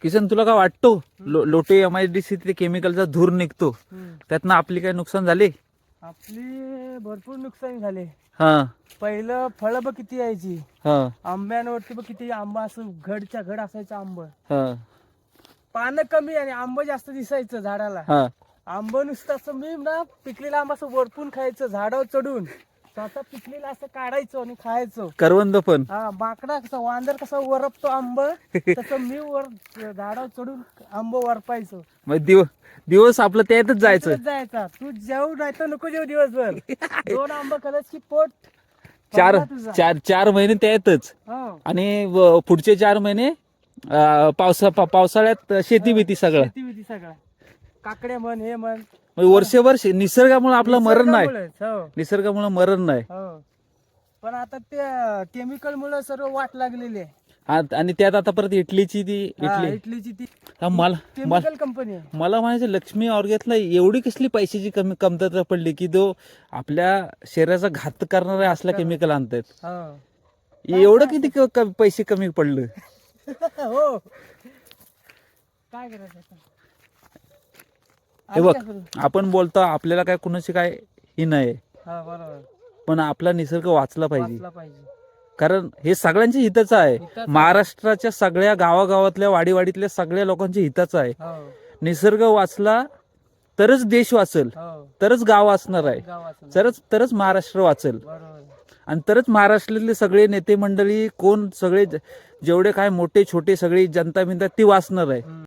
किसन तुला काय वाटतो लोटे MIDC ते केमिकलचा धूर निघतो त्यातनं आपली काय नुकसान झाले? आपली भरपूर नुकसान झाले. हा पहिलं फळं बघ किती यायची, हा आंब्यांवरती बघ किती आंबा असं घडच्या घड असायचं आंब. हा पानं कमी आणि आंब जास्त दिसायचं झाडाला. हा आंब नुसतं असं मी ना पिकलेला आंबा असं वरपून खायचं झाडावर चढून, स्वतः पिकलेला असं काढायचो आणि खायचो. करवंद पण हा बाकडा कसा वांदर कसा वरपतो आंब तसं मी वर झाडावर चढून आंब वरपायचो. मग दिवस आपलं त्यातच जायचं. जायचा तू जेवू नाही तर नको जेव दिवसभर. 2 आंब खाल्लंस की पोट चार भरला तुझा. चार 4 महिने त्यातच हो. आणि पुढचे 4 महिने पावसाळ्यात शेती भीती सगळं. शेती सगळं काकड्या म्हण हे म्हण. म्हणजे वर्षभर निसर्गामुळे आपलं मरण नाही. निसर्गामुळेच, हो. निसर्गामुळे मरण नाही. हो. पण आता ते केमिकल मुळे सर्व वाट लागलेली आहे. आणि त्यात आता परत इटलीची ती हा, इटली इटलीची ती हा, मला केमिकल कंपनी आहे. मला म्हणायचं लक्ष्मी ऑर्गॅनिकला एवढी कसली पैशाची कमतरता पडली की तो आपल्या शरीराचा घात करणारा असला केमिकल आणतात. हो. एवढं किती पैसे कमी पडलं. हो काय करायचं आता? हे आणि बघ काय करू? आपण बोलतो आपल्याला काय कुणाची काय ही नाही, हा बरोबर पण आपला निसर्ग वाचला पाहिजे. वाचला पाहिजे. कारण हे सगळ्यांच्या हिताचं आहे. हिताचं आहे. महाराष्ट्राच्या सगळ्या गावागावातल्या वाडीवाडीतल्या सगळ्या लोकांच्या हिताचं आहे. हो. निसर्ग वाचला तरच देश वाचल, हो. तरच गाव वाचणार आहे, गाव वाचलं. तरच महाराष्ट्र वाचल. बरोबर. आणि तरच महाराष्ट्रातले सगळे नेते मंडळी कोण सगळे जेवढे काय मोठे छोटे सगळी जनता बिनता ती वाचणार आहे.